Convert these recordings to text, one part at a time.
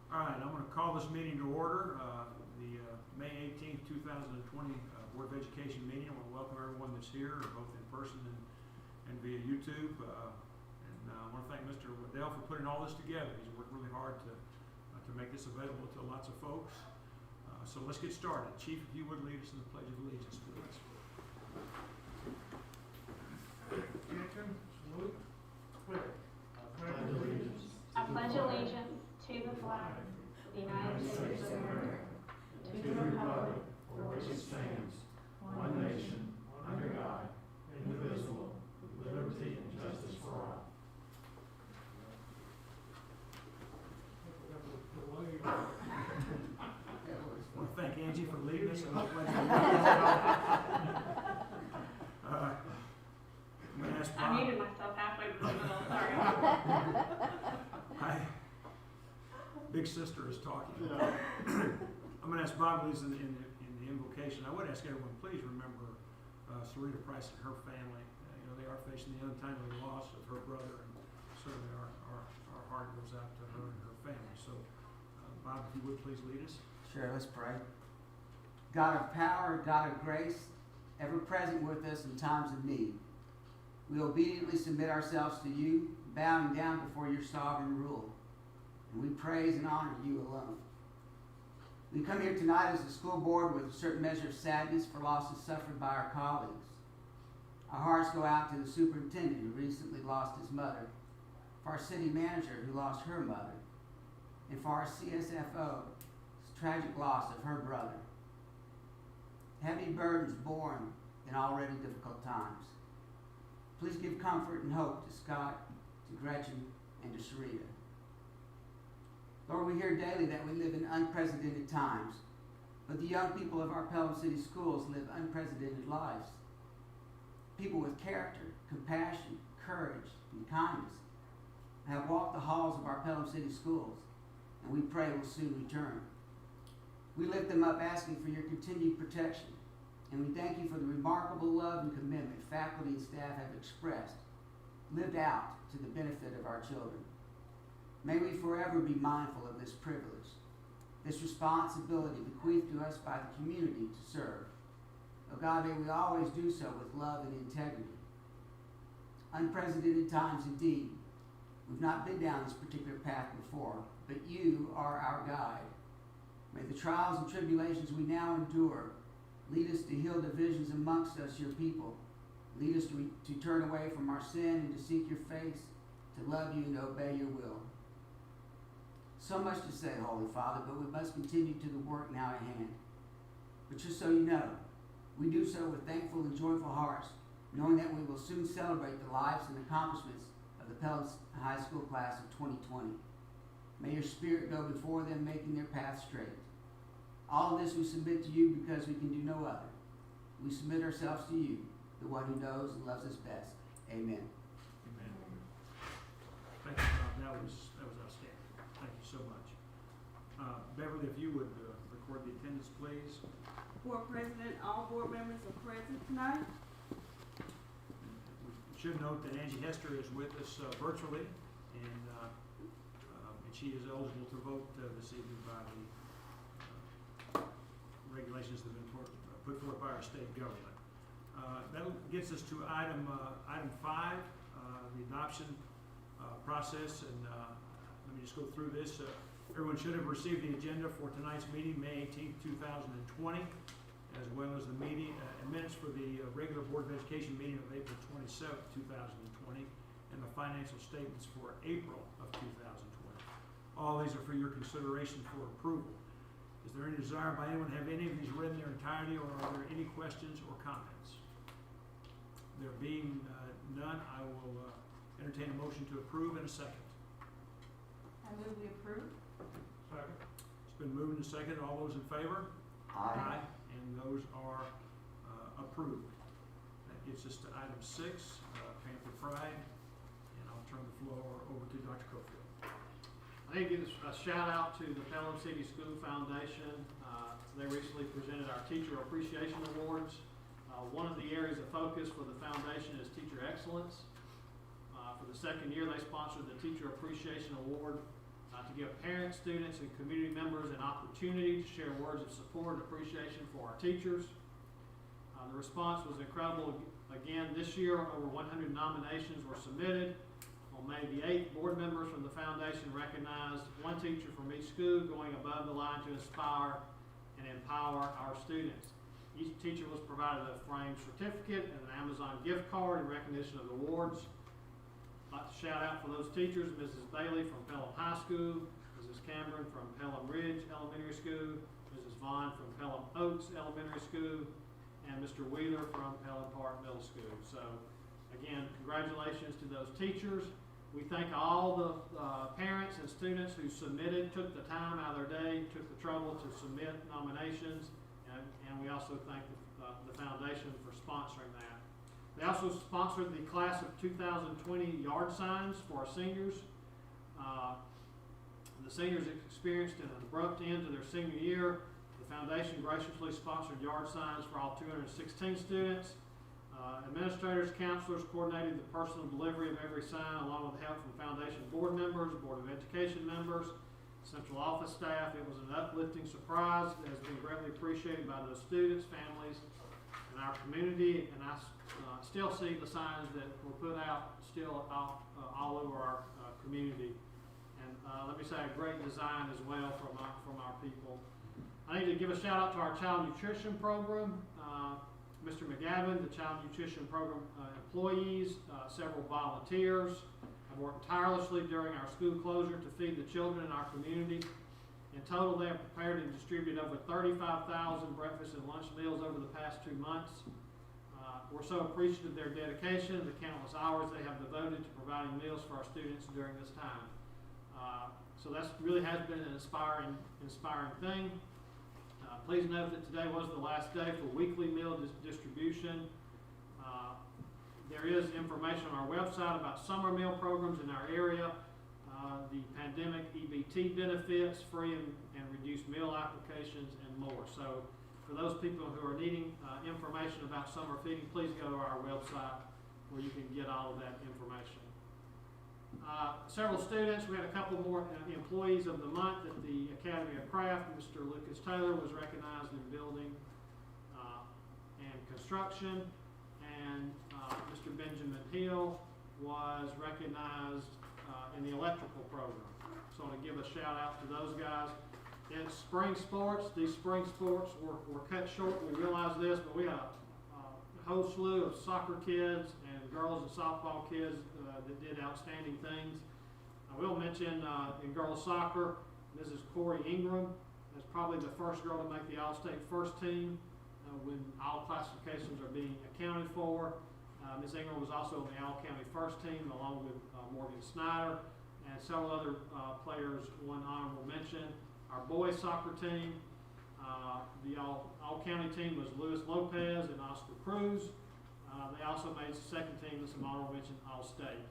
All right, I'm going to call this meeting to order, the May 18th, 2020 Board of Education meeting. I want to welcome everyone that's here, both in person and via YouTube. I want to thank Mr. Waddell for putting all this together. He's worked really hard to make this available to lots of folks. So let's get started. Chief, if you would lead us in the Pledge of Allegiance, please. I pledge allegiance to the flag of the United States of America, to the republic for which it stands, one nation, under God, indivisible, with liberty and justice for all. I want to thank Angie for leading us in the Pledge of Allegiance. I muted myself halfway through the middle, sorry. Big sister is talking. I'm going to ask Bob Lee's in the invocation. I would ask everyone, please remember Sarita Price and her family. They are facing the untimely loss of her brother, and certainly our heart goes out to her and her family. So, Bob, if you would please lead us. Sure, let's pray. God of power, God of grace, ever present with us in times of need, we obediently submit ourselves to you, bowing down before your sovereign rule. And we praise and honor you alone. We come here tonight as a school board with a certain measure of sadness for losses suffered by our colleagues. Our hearts go out to the superintendent who recently lost his mother, for our city manager who lost her mother, and for our CSFO's tragic loss of her brother. Heavy burdens borne in already difficult times. Please give comfort and hope to Scott, to Gretchen, and to Sarita. Lord, we hear daily that we live in unprecedented times, but the young people of our Pelham City schools live unprecedented lives. People with character, compassion, courage, and kindness have walked the halls of our Pelham City schools, and we pray will soon return. We lift them up asking for your continued protection, and we thank you for the remarkable love and commitment faculty and staff have expressed, lived out to the benefit of our children. May we forever be mindful of this privilege, this responsibility bequeathed to us by the community to serve. Oh God, may we always do so with love and integrity. Unprecedented times indeed. We've not been down this particular path before, but you are our guide. May the trials and tribulations we now endure lead us to heal divisions amongst us, your people. Lead us to turn away from our sin and to seek your face, to love you and to obey your will. So much to say, Holy Father, but we must continue to the work now at hand. But just so you know, we do so with thankful and joyful hearts, knowing that we will soon celebrate the lives and accomplishments of the Pelham High School class of 2020. May your spirit go before them, making their path straight. All of this we submit to you because we can do no other. We submit ourselves to you, the one who knows and loves us best. Amen. Amen. Thank you, Bob. That was outstanding. Thank you so much. Beverly, if you would record the attendance, please. Board President, all board members are present tonight. We should note that Angie Hester is with us virtually, and she is eligible to vote this evening by the regulations that have been put forth by our state government. That gets us to item 5, the adoption process, and let me just go through this. Everyone should have received the agenda for tonight's meeting, May 18th, 2020, as well as the meeting minutes for the regular Board of Education meeting of April 27th, 2020, and the financial statements for April of 2020. All these are for your consideration for approval. Is there any desire by anyone to have any of these read in their entirety, or are there any questions or comments? There being none, I will entertain a motion to approve in a second. I move we approve. Second. It's been moved and seconded. All those in favor? Aye. And those are approved. That gets us to item 6, Panther Pride, and I'll turn the floor over to Dr. Cofield. I need to give a shout out to the Pelham City School Foundation. They recently presented our Teacher Appreciation Awards. One of the areas of focus for the foundation is teacher excellence. For the second year, they sponsored the Teacher Appreciation Award to give parents, students, and community members an opportunity to share words of support and appreciation for our teachers. The response was incredible. Again, this year, over 100 nominations were submitted. On May the 8th, board members from the foundation recognized one teacher from each school going above the line to inspire and empower our students. Each teacher was provided a framed certificate and an Amazon gift card in recognition of the awards. I'd like to shout out for those teachers, Mrs. Bailey from Pelham High School, Mrs. Cameron from Pelham Ridge Elementary School, Mrs. Vaughn from Pelham Oaks Elementary School, and Mr. Wheeler from Pelham Park Middle School. So, again, congratulations to those teachers. We thank all the parents and students who submitted, took the time out of their day, took the trouble to submit nominations, and we also thank the foundation for sponsoring that. They also sponsored the class of 2020 yard signs for our seniors. The seniors experienced an abrupt end to their senior year. The foundation graciously sponsored yard signs for all 216 students. Administrators, counselors coordinated the personal delivery of every sign along with help from foundation board members, Board of Education members, central office staff. It was an uplifting surprise that has been greatly appreciated by those students, families, and our community. And I still see the signs that were put out still all over our community. And let me say a great design as well from our people. I need to give a shout out to our child nutrition program. Mr. McGavin, the child nutrition program employees, several volunteers have worked tirelessly during our school closure to feed the children in our community. In total, they have prepared and distributed over 35,000 breakfast and lunch meals over the past 2 months. We're so appreciative of their dedication and the countless hours they have devoted to providing meals for our students during this time. So that really has been an inspiring thing. Please note that today was the last day for weekly meal distribution. There is information on our website about summer meal programs in our area, the pandemic EBT benefits, free and reduced meal applications, and more. So for those people who are needing information about summer feeding, please go to our website where you can get all of that information. Several students, we had a couple more employees of the month at the Academy of Craft. Mr. Lucas Taylor was recognized in building and construction, and Mr. Benjamin Hill was recognized in the electrical program. So I want to give a shout out to those guys. In spring sports, these spring sports were cut short. We realize this, but we had a whole slew of soccer kids and girls and softball kids that did outstanding things. I will mention in girls soccer, Mrs. Corey Ingram is probably the first girl to make the All-State first team when all classifications are being accounted for. Ms. Ingram was also on the All-County first team along with Morgan Snyder, and several other players won honorable mention. Our boys soccer team, the all-county team was Luis Lopez and Oscar Cruz. They also made the second team with some honorable mention All-State.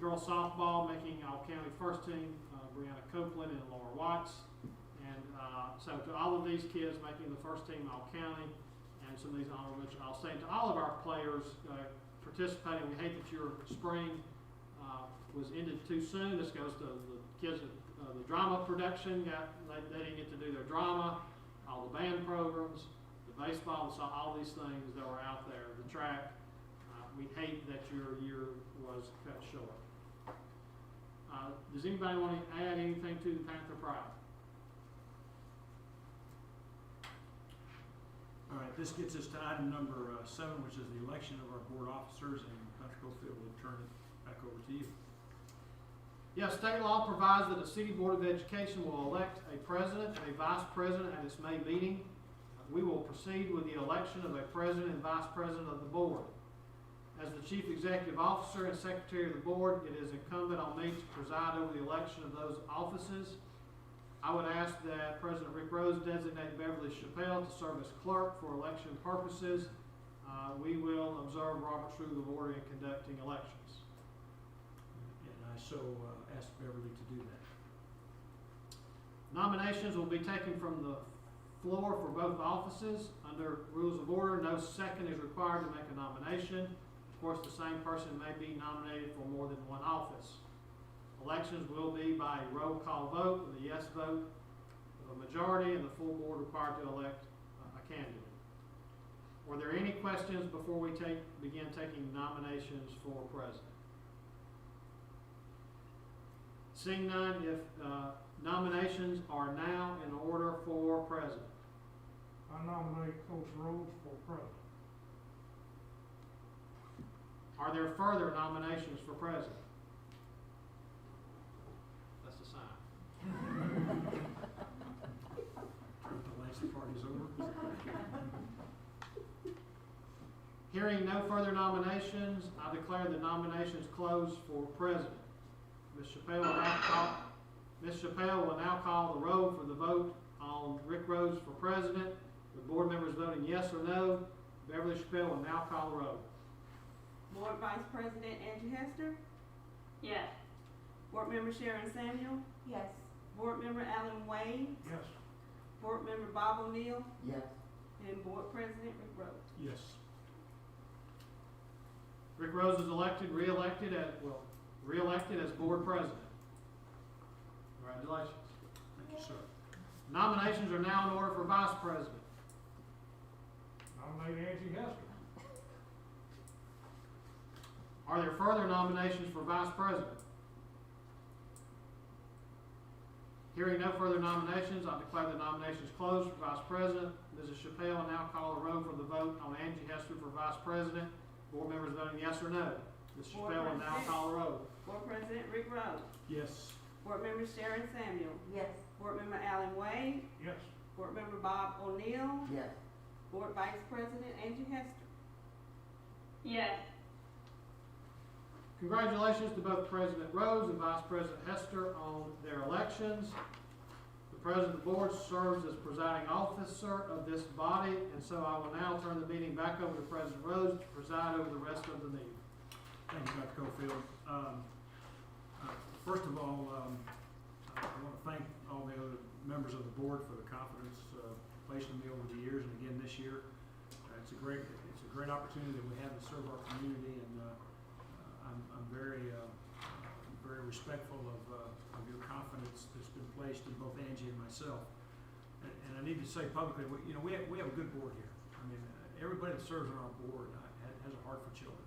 Girls softball making all-county first team, Brianna Copeland and Laura Watts. And so to all of these kids making the first team all-county and some of these honorable mention, I'll say to all of our players participating, we hate that your spring was ended too soon. This goes to the kids that the drama production, they didn't get to do their drama, all the band programs, the baseball, all these things that were out there, the track. We hate that your year was cut short. Does anybody want to add anything to the Panther Pride? All right, this gets us to item number 7, which is the election of our board officers, and Dr. Cofield will turn it back over to you. Yes, state law provides that the City Board of Education will elect a president and a vice president at its May meeting. We will proceed with the election of a president and vice president of the board. As the chief executive officer and secretary of the board, it is incumbent on me to preside over the election of those offices. I would ask that President Rick Rose designate Beverly Chappelle to serve as clerk for election purposes. We will observe Robert's Rule of Order in conducting elections. And I so ask Beverly to do that. Nominations will be taken from the floor for both offices. Under Rules of Order, no second is required to make a nomination. Of course, the same person may be nominated for more than one office. Elections will be by a roll call vote with a yes vote of a majority and the full board required to elect a candidate. Are there any questions before we begin taking nominations for president? Seeing none, if nominations are now in order for president. I nominate Coach Rhodes for president. Are there further nominations for president? That's a sign. The Lancey party's over. Hearing no further nominations, I declare the nominations closed for president. Ms. Chappelle will now call the roll for the vote on Rick Rhodes for president, with board members voting yes or no. Beverly Chappelle will now call the roll. Board Vice President Angie Hester, Yes. Board Member Sharon Samuel, Yes. Board Member Alan Wade, Yes. Board Member Bob O'Neill, Yes. and Board President Rick Rhodes. Yes. Rick Rhodes is reelected as board president. Congratulations. Thank you, sir. Nominations are now in order for vice president. Nominate Angie Hester. Are there further nominations for vice president? Hearing no further nominations, I declare the nominations closed for vice president. Mrs. Chappelle will now call the roll for the vote on Angie Hester for vice president. Board members voting yes or no. Mrs. Board Chappelle will now President. call the roll. Board President Rick Rhodes, Yes. Board Member Sharon Samuel, Yes. Board Member Alan Wade, Yes. Board Member Bob O'Neill, Yes. Board Vice President Angie Hester. Yes. Congratulations to both President Rhodes and Vice President Hester on their elections. The President of the Board serves as presiding officer of this body, and so I will now turn the meeting back over to President Rhodes to preside over the rest of the meeting. Thank you, Dr. Cofield. First of all, I want to thank all the other members of the board for the confidence placed in me over the years, and again this year. It's a great opportunity that we have to serve our community, and I'm very respectful of your confidence that's been placed in both Angie and myself. And I need to say publicly, we have a good board here. I mean, everybody that serves on our board has a heart for children,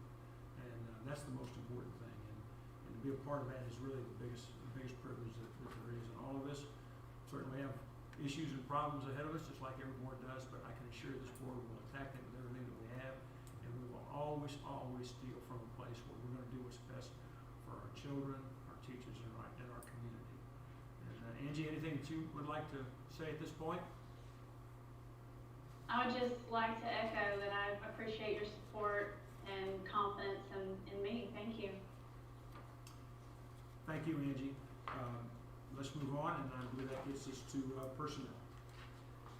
and that's the most important thing. And to be a part of that is really the biggest privilege that there is. And all of us certainly have issues and problems ahead of us, just like every board does. But I can assure this board will attack them with everything that we have, and we will always steal from a place where we're going to do what's best for our children, our teachers, and our community. And Angie, anything that you would like to say at this point? I would just like to echo that I appreciate your support and confidence in me. Thank you. Thank you, Angie. Let's move on, and I believe that gets us to personnel.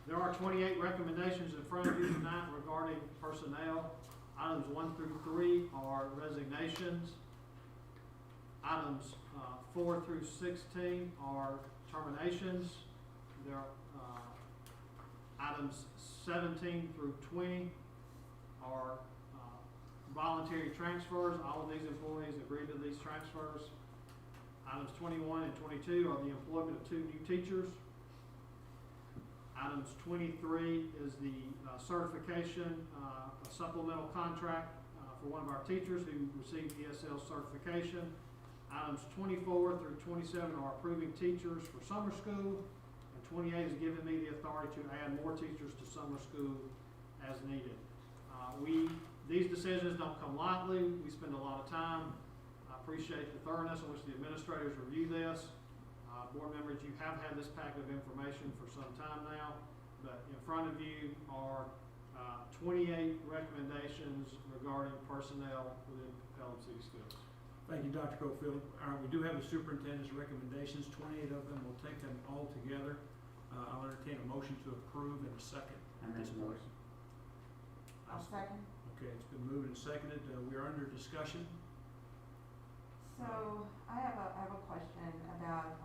There are 28 recommendations in front of you tonight regarding personnel. Items 1 through 3 are resignations. Items 4 through 16 are terminations. There are items 17 through 20 are voluntary transfers. All of these employees agreed to these transfers. Items 21 and 22 are the employment of 2 new teachers. Items 23 is the certification, a supplemental contract for one of our teachers who received ESL certification. Items 24 through 27 are approving teachers for summer school, and 28 is giving me the authority to add more teachers to summer school as needed. These decisions don't come lightly. We spend a lot of time. I appreciate the thoroughness in which the administrators review this. Board members, you have had this packet of information for some time now, but in front of you are 28 recommendations regarding personnel within Pelham City Schools. Thank you, Dr. Cofield. We do have the superintendent's recommendations, 28 of them. We'll take them all together. I'll entertain a motion to approve in a second. I make a motion. I'll second. Okay, it's been moved and seconded. We are under discussion. So I have a question about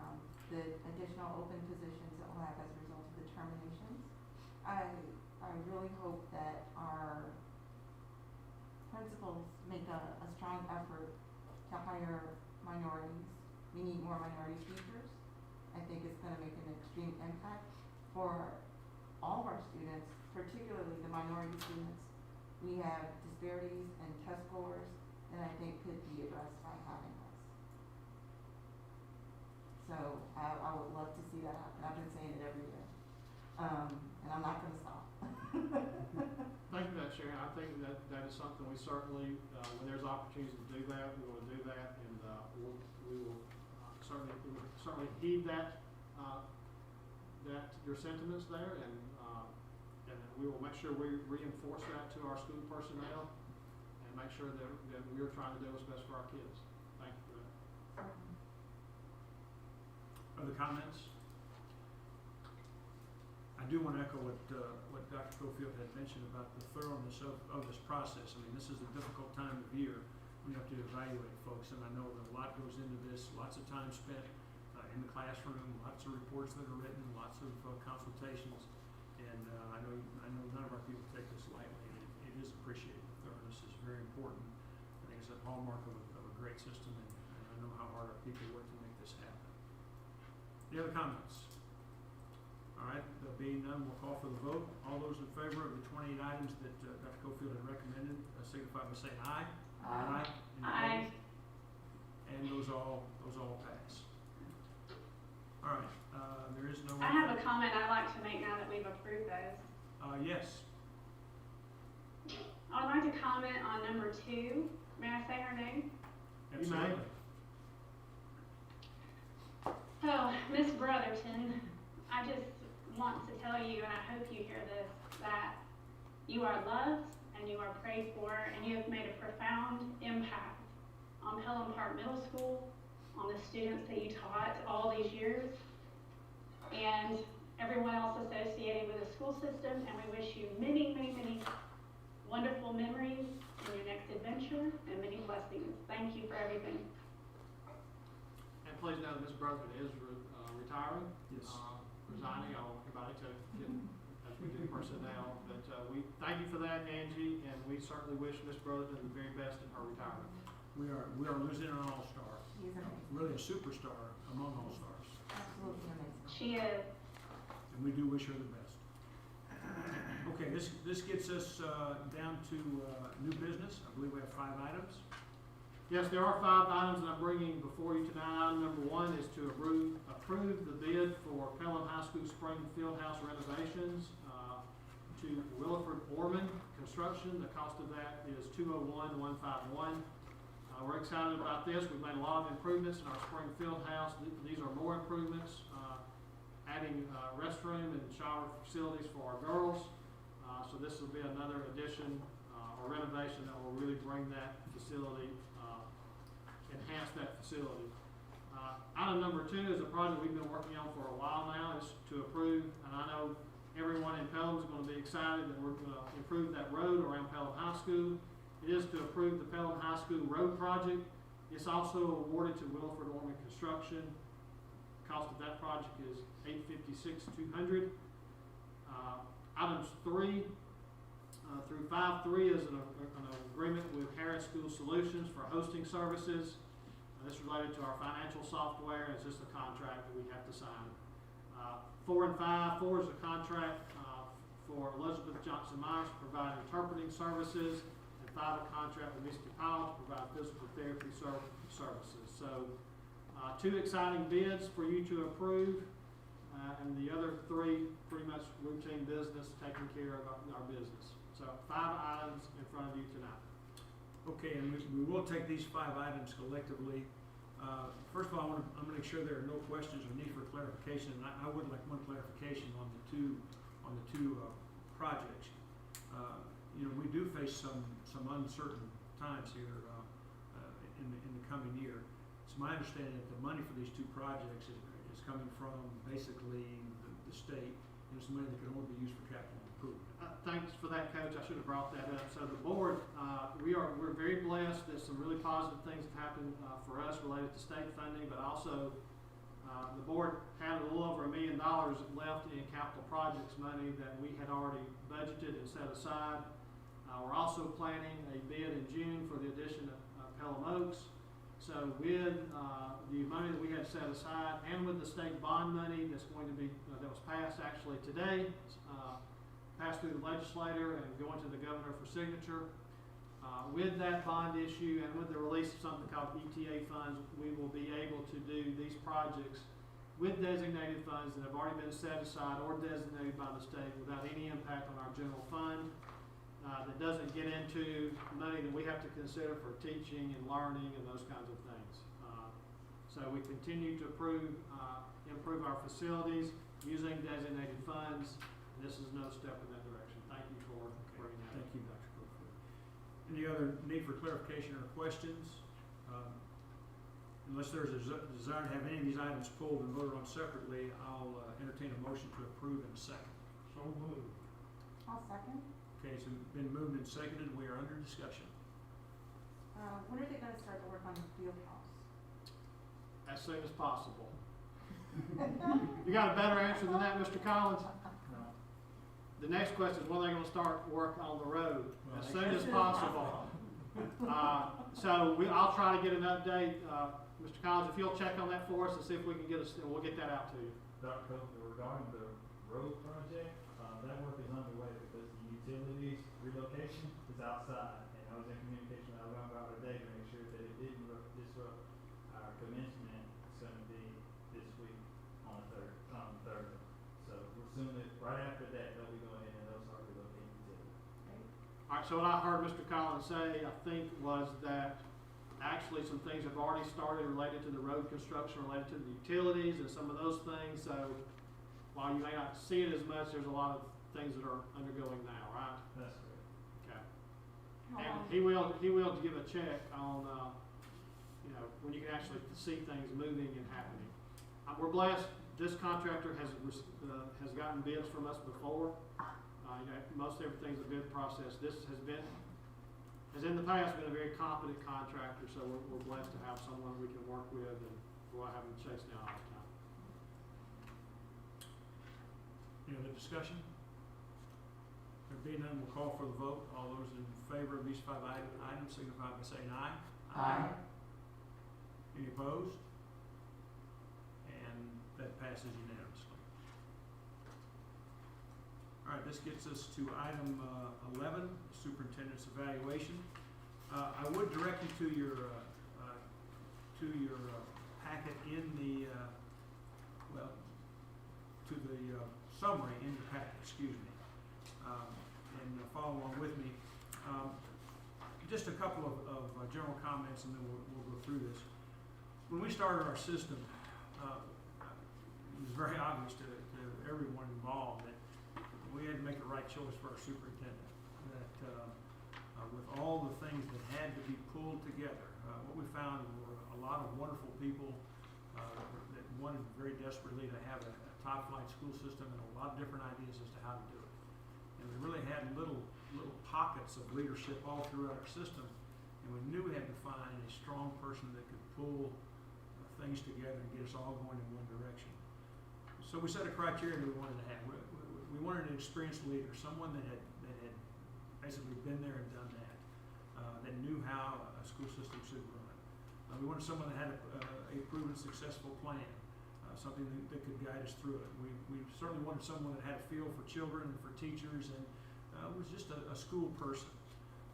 the additional open positions that we'll have as a result of the terminations. I really hope that our principals make a strong effort to hire minorities we need more minority teachers. I think it's gonna make an extreme impact for all of our students, particularly the minority students. We have disparities in test scores that I think could be addressed by having this. So I would love to see that happen. I've been saying it every year. And I'm not gonna stop. Thank you for that, Sharon. I think that is something we certainly, when there's opportunities to do that, we will do that, and we will certainly heed that your sentiments there, and we will make sure we reinforce that to our school personnel, and make sure that we're trying to do what's best for our kids. Thank you for that. Other comments? I do want to echo what Dr. Cofield had mentioned about the thoroughness of this process. I mean, this is a difficult time of year. We have to evaluate folks, and I know that a lot goes into this, lots of time spent in the classroom, lots of reports that are written, lots of consultations, and I know none of our people take this lightly. It is appreciated. Thoroughness is very important. I think it's a hallmark of a great system, and I know how hard our people work to make this happen. Any other comments? All right, there being none, we'll call for the vote. All those in favor of the 28 items that Dr. Cofield had recommended, signify by saying aye. Aye. Any Aye. opposed? And those all pass. All right, there is no. I have a comment I'd like to make now that we've approved those. Yes. I'd like to comment on number 2. May I say her name? Absolutely. Oh, Miss Brotherton, I just want to tell you, and I hope you hear this, that you are loved and you are prayed for, and you have made a profound impact on Pelham Park Middle School, on the students that you taught all these years, and everyone else associated with the school system, and we wish you many, many, many wonderful memories in your next adventure, and many blessings. Thank you for everything. And please know that Ms. Brotherton is retiring. Yes. Resigning. I want everybody to get, as we do personnel, but we thank you for that, Angie, and we certainly wish Ms. Brotherton the very best in her retirement. We are losing an all-star, He's amazing. really a superstar among all-stars, Absolutely amazing. She is. and we do wish her the best. Okay, this gets us down to new business. I believe we have 5 items. Yes, there are 5 items that I'm bringing before you tonight. Item number 1 is to approve the bid for Pelham High School Spring Fieldhouse renovations to Williford Orman Construction. The cost of that is $201,151. We're excited about this. We've made a lot of improvements in our spring fieldhouse. These are more improvements, adding restroom and shower facilities for our girls. So this will be another addition or renovation that will really bring that facility, enhance that facility. Item number 2 is a project we've been working on for a while now, is to approve, and I know everyone in Pelham is going to be excited that we're going to improve that road around Pelham High School. It is to approve the Pelham High School road project. It's also awarded to Williford Orman Construction. The cost of that project is $856,200. Items 3 through 5.3 is an agreement with Harris School Solutions for hosting services. This is related to our financial software, and it's just a contract that we have to sign. 4 and 5. 4 is a contract for Elizabeth Johnson Myers to provide interpreting services, and 5 a contract with Misty Powell to provide physical therapy services. So 2 exciting bids for you to approve, and the other 3 pretty much routine business, taking care of our business. So 5 items in front of you tonight. Okay, and we will take these 5 items collectively. First of all, I'm going to make sure there are no questions or need for clarification, and I would like one clarification on the two projects. We do face some uncertain times here in the coming year. It's my understanding that the money for these 2 projects is coming from basically the state, and it's money that can only be used for capital improvement. Thanks for that, Coach. I should have brought that up. So the board, we're very blessed that some really positive things have happened for us related to state funding, but also the board had a little over $1 million left in capital projects money that we had already budgeted and set aside. We're also planning a bid in June for the addition of Pelham Oaks. So with the money that we had set aside and with the state bond money that's going to be, that was passed actually today, passed through the legislature and going to the governor for signature, with that bond issue and with the release of something called ETA funds, we will be able to do these projects with designated funds that have already been set aside or designated by the state without any impact on our general fund. That doesn't get into money that we have to consider for teaching and learning and those kinds of things. So we continue to improve our facilities using designated funds. This is another step in that direction. Thank you for bringing that. Thank you, Dr. Cofield. Any other need for clarification or questions? Unless there's a desire to have any of these items pulled and voted on separately, I'll entertain a motion to approve in a second. So moved. I'll second. Okay, it's been moved and seconded. We are under discussion. When are they gonna start to work on the field house? As soon as possible. You got a better answer than that, Mr. Collins? No. The next question is when they're gonna start work on the road, Well, as soon as possible. I'll try to get an update, Mr. Collins, if you'll check on that for us and see if we can we'll get that out to you. Dr. Copeland, regarding the road project, that work is underway because the utilities relocation is outside. And I was in communication with Alabama today to make sure that it didn't disrupt our commencement. It's gonna be this week on Thursday. So we're assuming that right after that, they'll be going in and they'll start relocating utilities. All right, so what I heard Mr. Collins say, I think, was that actually some things have already started related to the road construction, related to the utilities and some of those things. So while you may not see it as much, there's a lot of things that are undergoing now, right? That's correct. Okay. How And long? he will give a check on, when you can actually see things moving and happening. We're blessed, this contractor has gotten bids from us before. Most everything's a bid process. This has in the past been a very competent contractor, so we're blessed to have someone we can work with and we'll have them chase down all the time. Any other discussion? There being none, we'll call for the vote. All those in favor of these 5 items signify by saying aye. Aye. Any opposed? And that passes unanimously. All right, this gets us to item 11, superintendent's evaluation. I would direct you to your packet in the to the summary in your packet. Excuse me, and follow along with me. Just a couple of general comments, and then we'll go through this. When we started our system, it was very obvious to everyone involved that we had to make the right choice for our superintendent. That with all the things that had to be pulled together, what we found were a lot of wonderful people that wanted very desperately to have a top-flight school system and a lot of different ideas as to how to do it. And we really had little pockets of leadership all throughout our system, and we knew we had to find a strong person that could pull things together and get us all going in one direction. So we set a criteria that we wanted to have. We wanted an experienced leader, someone that had basically been there and done that, that knew how a school system should run. We wanted someone that had a proven successful plan, something that could guide us through it. We certainly wanted someone that had a feel for children and for teachers and was just a school person.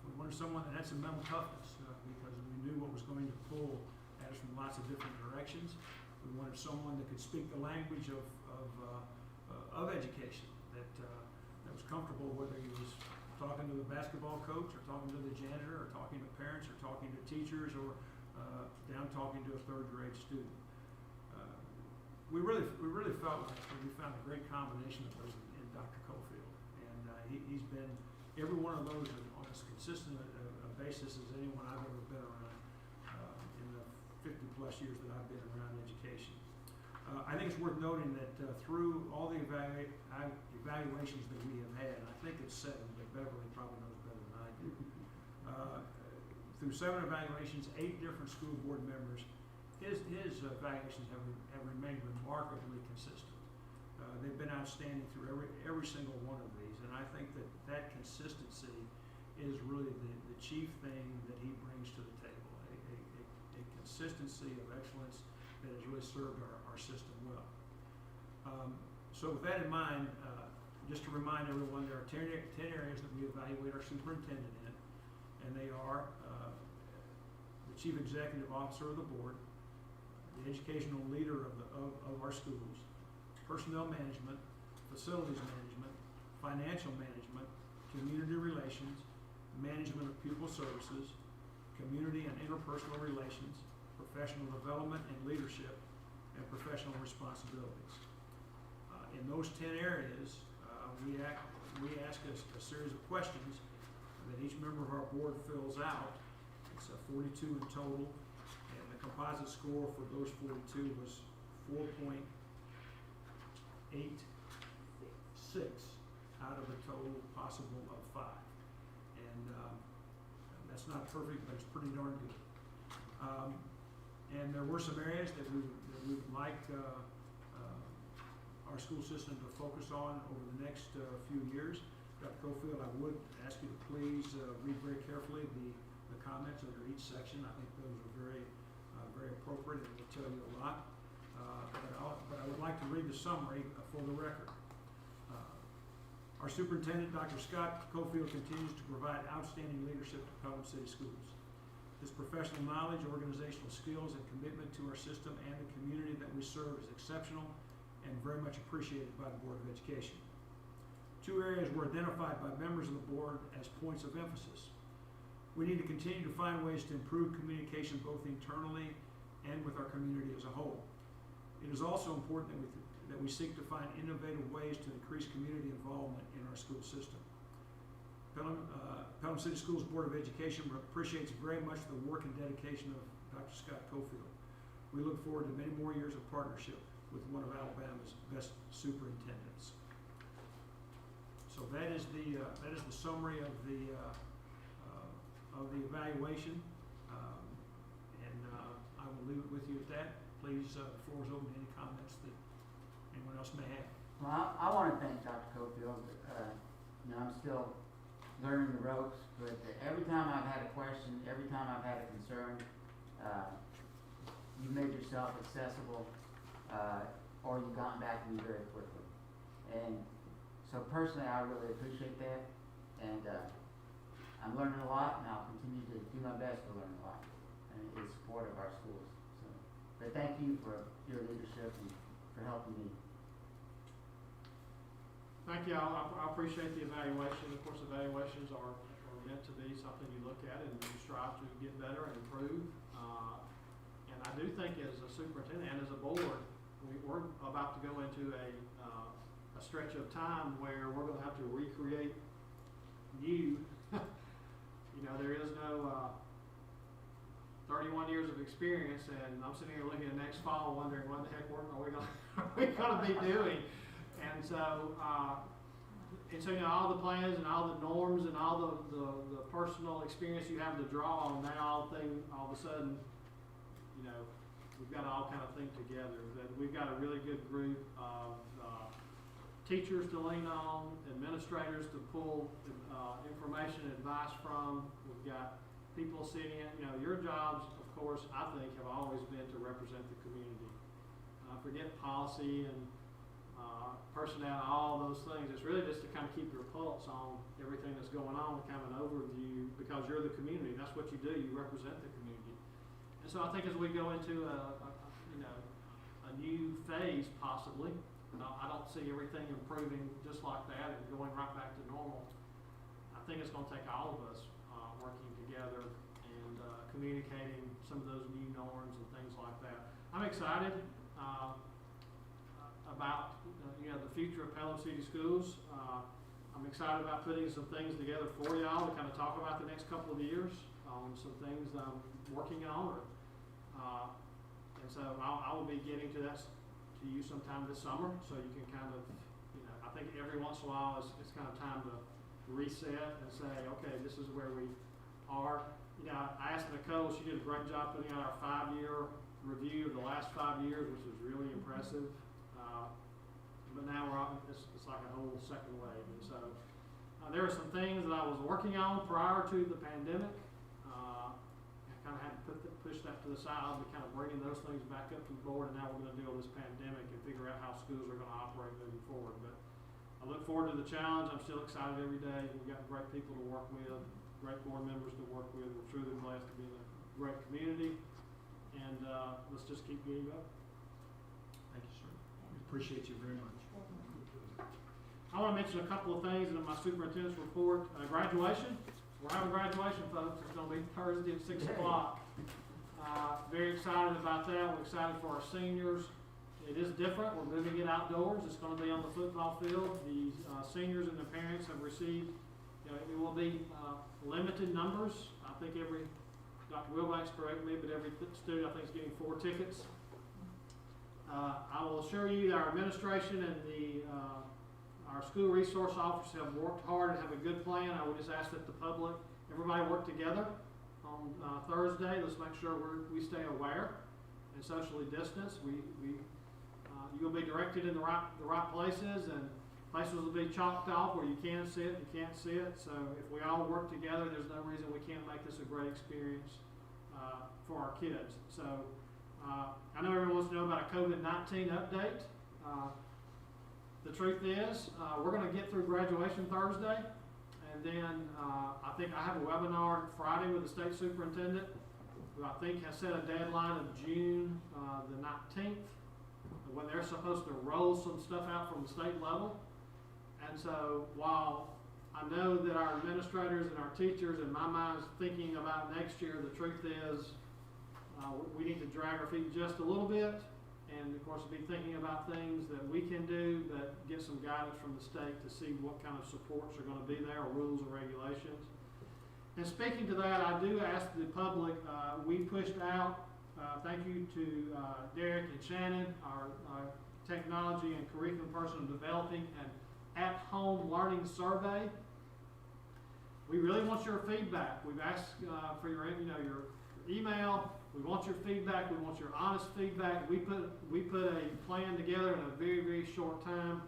We wanted someone that had some mental toughness because we knew what was going to pull at us from lots of different directions. We wanted someone that could speak the language of education, that was comfortable whether he was talking to the basketball coach or talking to the janitor or talking to parents or talking to teachers or down talking to a 3rd grade student. We really felt like we found a great combination of those in Dr. Cofield, and he's been every one of those on as consistent a basis as anyone I've ever been around in the 50+ years that I've been around education. I think it's worth noting that through all the evaluations that we have had, and I think it's 7, but Beverly probably knows better than I do. Through 7 evaluations, 8 different school board members, his evaluations have remained remarkably consistent. They've been outstanding through every single one of these, and I think that consistency is really the chief thing that he brings to the table. A consistency of excellence that has really served our system well. So with that in mind, just to remind everyone, there are 10 areas that we evaluate our superintendent in, and they are the chief executive officer of the board, the educational leader of our schools, personnel management, facilities management, financial management, community relations, management of pupil services, community and interpersonal relations, professional development and leadership, and professional responsibilities. In those 10 areas, we ask a series of questions that each member of our board fills out. It's 42 in total, and the composite score for those 42 was 4.86 out of a total possible of 5. And that's not perfect, but it's pretty darn good. And there were some areas that we would like our school system to focus on over the next few years. Dr. Cofield, I would ask you to please read very carefully the comments under each section. I think those are very appropriate and will tell you a lot. But I would like to read the summary for the record. Our superintendent, Dr. Scott Cofield, continues to provide outstanding leadership to Pelham City Schools. His professional knowledge, organizational skills, and commitment to our system and the community that we serve is exceptional and very much appreciated by the Board of Education. 2 areas were identified by members of the board as points of emphasis. We need to continue to find ways to improve communication both internally and with our community as a whole. It is also important that we seek to find innovative ways to increase community involvement in our school system. Pelham City Schools Board of Education appreciates very much the work and dedication of Dr. Scott Cofield. We look forward to many more years of partnership with one of Alabama's best superintendents. So that is the summary of the evaluation, and I will leave it with you at that. Please, the floor is open to any comments that anyone else may have. Well, I want to thank Dr. Cofield. I'm still learning the ropes, but every time I've had a question, every time I've had a concern, you made yourself accessible, or you've gotten back to me very quickly. And so personally, I really appreciate that, and I'm learning a lot, and I'll continue to do my best to learn a lot in support of our schools. So, but thank you for your leadership and for helping me. Thank you. I appreciate the evaluation. Of course, evaluations are meant to be something you look at and you strive to get better and improve. And I do think as a superintendent and as a board, we're about to go into a stretch of time where we're going to have to recreate new. There is no 31 years of experience, and I'm sitting here looking at next fall wondering what the heck are we going to be doing. And so all the plans and all the norms and all the personal experience you have to draw on now, all of a sudden, we've got to all kind of think together. That we've got a really good group of teachers to lean on, administrators to pull information and advice from. We've got people sitting in, your jobs, of course, I think have always been to represent the community. Forget policy and personnel, all those things. It's really just to kind of keep your pulse on everything that's going on, kind of an overview, because you're the community. That's what you do. You represent the community. And so I think as we go into a new phase, possibly, I don't see everything improving just like that and going right back to normal. I think it's going to take all of us working together and communicating some of those new norms and things like that. I'm excited about the future of Pelham City Schools. I'm excited about putting some things together for y'all to kind of talk about the next couple of years on some things that I'm working on. And so I will be getting to that to you sometime this summer, so you can kind of, I think every once in a while it's kind of time to reset and say, okay, this is where we are. I asked Nicole, she did a great job putting out our 5-year review of the last 5 years, which was really impressive. But now it's like a whole second wave. And so there are some things that I was working on prior to the pandemic. I kind of had to put pushed that to the side, we're kind of bringing those things back up to the board, and now we're gonna deal with this pandemic and figure out how schools are gonna operate moving forward. But I look forward to the challenge. I'm still excited every day. We've got great people to work with, great board members to work with. We're truly blessed to be in a great community, and let's just keep getting going. Thank you, sir. We appreciate you very much. I want to mention a couple of things in my superintendent's report. Graduation. We're having graduation, folks. It's going to be Thursday at 6 o'clock. Very excited about that. We're excited for our seniors. It is different. We're moving it outdoors. It's going to be on the football field. The seniors and their parents have received, it will be limited numbers. I think Dr. Wilbanks correct me, but every student I think is getting 4 tickets. I will assure you that our administration and our school resource officers have worked hard and have a good plan. I would just ask that the public, everybody work together on Thursday. Let's make sure we stay aware and socially distanced. You'll be directed in the right places, and places will be chalked off where you can sit, you can't sit. So if we all work together, there's no reason we can't make this a great experience for our kids. So I know everyone wants to know about a COVID-19 update. The truth is, we're going to get through graduation Thursday, and then I think I have a webinar Friday with the state superintendent, who I think has set a deadline of June the 19th, when they're supposed to roll some stuff out from the state level. And so while I know that our administrators and our teachers, in my mind, is thinking about next year, the truth is we need to drag our feet just a little bit, and of course be thinking about things that we can do, but get some guidance from the state to see what kind of supports are going to be there, or rules and regulations. And speaking to that, I do ask the public, we pushed out, thank you to Derek and Shannon, our technology and curriculum person, developing an at-home learning survey. We really want your feedback. We've asked for your email. We want your feedback. We want your honest feedback. We put a plan together in a very, very short time.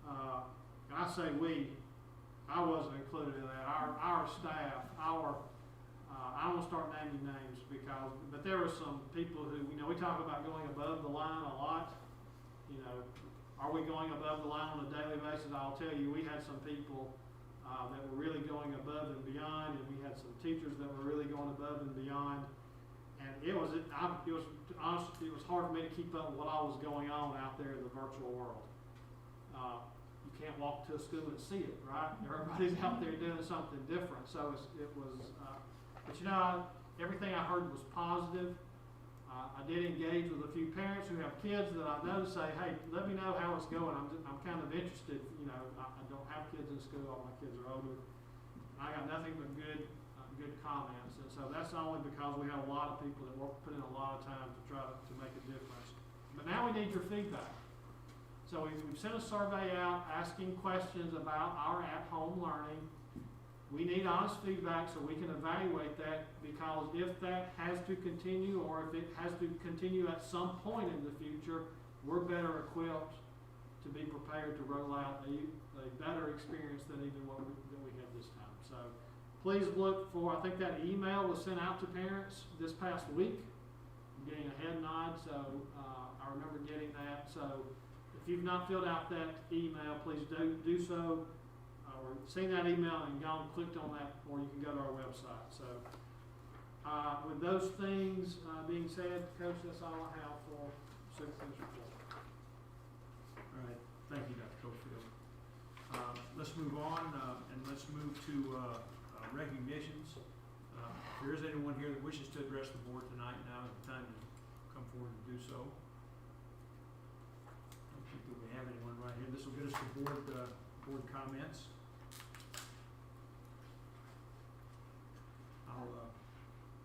And I say we. I wasn't included in that. Our staff, I don't want to start naming names but there were some people who, we talk about going above the line a lot. Are we going above the line on a daily basis? I'll tell you, we had some people that were really going above and beyond, and we had some teachers that were really going above and beyond. And it was honestly, it was hard for me to keep up with what all was going on out there in the virtual world. You can't walk to a school and see it, right? Everybody's out there doing something different. So it was, but everything I heard was positive. I did engage with a few parents who have kids that I know say, hey, let me know how it's going. I'm kind of interested. I don't have kids in school. All my kids are older. I got nothing but good comments. And so that's only because we have a lot of people that put in a lot of time to try to make a difference. But now we need your feedback. So we've sent a survey out asking questions about our at-home learning. We need honest feedback so we can evaluate that, because if that has to continue, or if it has to continue at some point in the future, we're better equipped to be prepared to roll out a better experience than even what we had this time. So please look for, I think that email was sent out to parents this past week. I'm getting a head nod, so I remember getting that. So if you've not filled out that email, please do so. Or seen that email and gone clicked on that, or you can go to our website. So with those things being said, Coach, that's all I have for Superintendent's report. All right. Thank you, Dr. Cofield. Let's move on and let's move to recognitions. If there is anyone here that wishes to address the board tonight, now is the time to come forward and do so. I don't think that we have anyone right here. This will get us to board comments.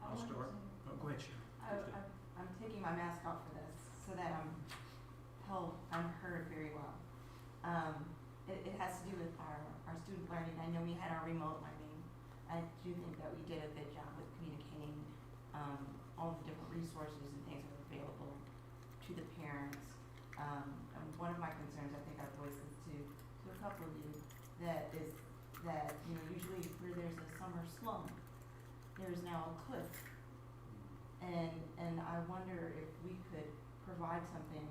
I'll start. Oh, go ahead, Sharon. I'm taking my mask off for this so that I'm heard very well. It has to do with our student learning. I know we had our remote learning. I do think that we did a good job with communicating all the different resources and things that are available to the parents. And one of my concerns, I think I've voiced this to a couple of you, that usually where there's a summer slump, there is now a cliff. And I wonder if we could provide something,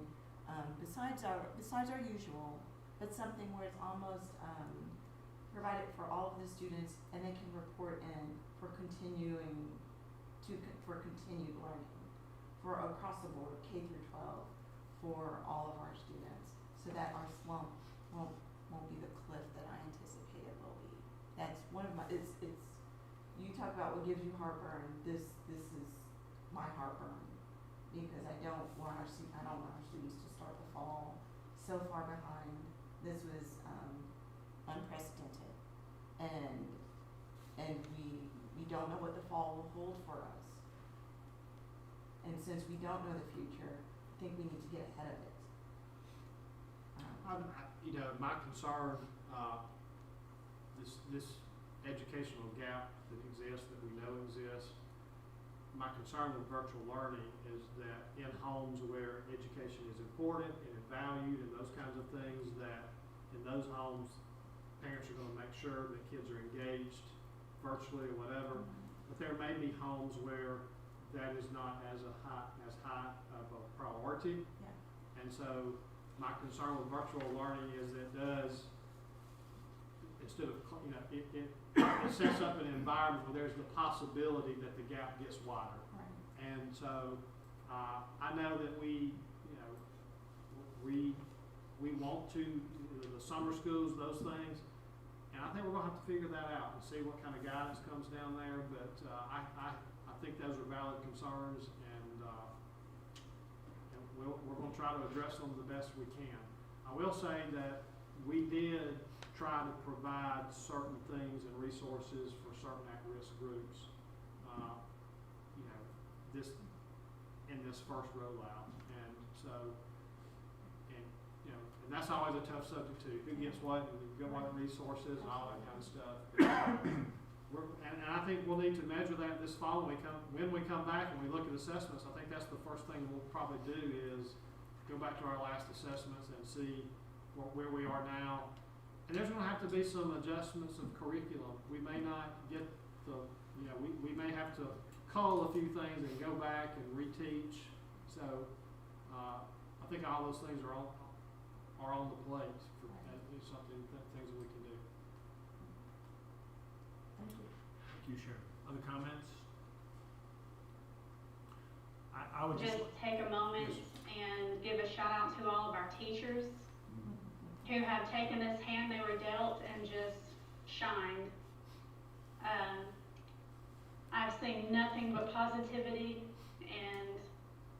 besides our usual, but something where it's almost, provided for all of the students, and they can report in for continued learning, for across the board, K through 12, for all of our students, so that our slump won't be the cliff that I anticipate it will be. That's one of my, it's, you talk about what gives you heartburn, this is my heartburn, because I don't want our students to start the fall so far behind. This was, unprecedented, and we don't know what the fall will hold for us. And since we don't know the future, I think we need to get ahead of it. My concern, this educational gap that exists, that we know exists, my concern with virtual learning is that in homes where education is important and valued and those kinds of things, that in those homes, parents are going to make sure that kids are engaged virtually or whatever. But there may be homes where that is not as high of a priority. Yeah. And so my concern with virtual learning is that it does, instead of, it sets up an environment where there's the possibility that the gap gets wider. Right. And so I know that we want to, the summer schools, those things, and I think we're gonna have to figure that out and see what kind of guidance comes down there, but I think those are valid concerns, and we're gonna try to address them the best we can. I will say that we did try to provide certain things and resources for certain at-risk groups, in this first rollout, and so, and that's always a tough subject too. Who gets what, and you get what resources and all that kind of stuff. And I think we'll need to measure that this fall when we come back and we look at assessments. I think that's the first thing we'll probably do is go back to our last assessments and see where we are now. And there's going to have to be some adjustments of curriculum. We may not get we may have to cull a few things and go back and reteach. So I think all those things are on the plate for things that we can do. Thank you. Thank you, Sharon. Other comments? I would just take a moment and give a shout out to all of our teachers who have taken this hand they were dealt and just shined. I've seen nothing but positivity and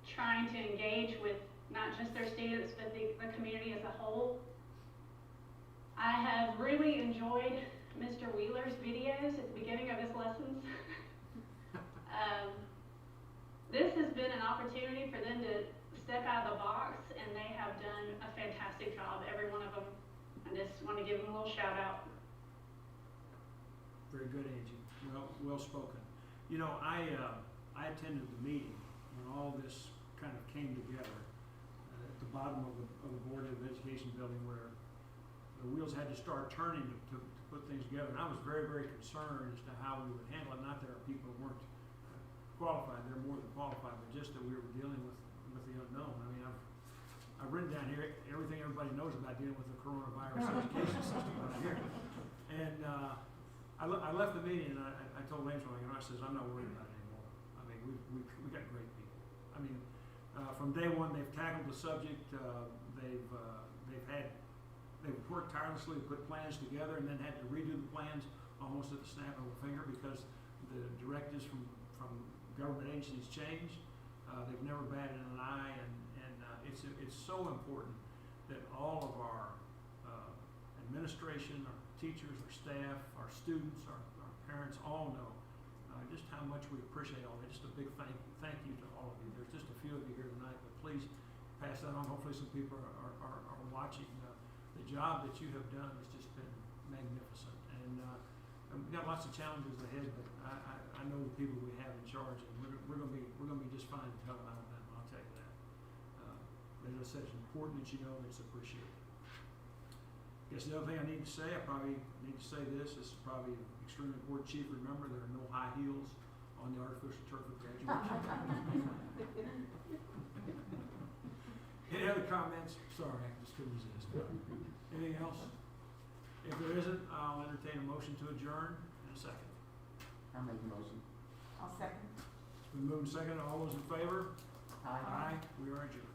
trying to engage with not just their students, but the community as a whole. I have really enjoyed Mr. Wheeler's videos at the beginning of his lessons. This has been an opportunity for them to step out of the box, and they have done a fantastic job, every one of them. I just want to give them a little shout out. Very good, Angie. Well spoken. I attended the meeting when all this kind of came together at the bottom of the Board of Education building, where the wheels had to start turning to put things together. And I was very, very concerned as to how we would handle it. Not that our people weren't qualified; they're more than qualified, but just that we were dealing with the unknown. I mean, I've written down here everything everybody knows about dealing with the coronavirus education system right here. And I left the meeting and I told Angela, I says, I'm not worried about it anymore. I mean, we got great people. I mean, from day one they've tackled the subject. They've worked tirelessly to put plans together and then had to redo the plans almost at the snap of a finger because the directives from government agencies changed. They've never batted an eye, and it's so important that all of our administration, our teachers, our staff, our students, our parents all know just how much we appreciate all that. Just a big thank you to all of you. There's just a few of you here tonight, but please pass that on. Hopefully some people are watching. The job that you have done has just been magnificent, and we've got lots of challenges ahead, but I know the people we have in charge, and we're going to be just fine to tell them out of them. I'll tell you that. But as I said, it's important that you know that it's appreciated. I guess the other thing I need to say, I probably need to say this is probably extremely important. Chief, remember there are no high heels on the artificial turf at graduation. Any other comments? Sorry, I just couldn't resist. Anything else? If there isn't, I'll entertain a motion to adjourn in a second. I'll make a motion. I'll second. It's been moved and seconded. All those in favor? Aye. We are adjourned.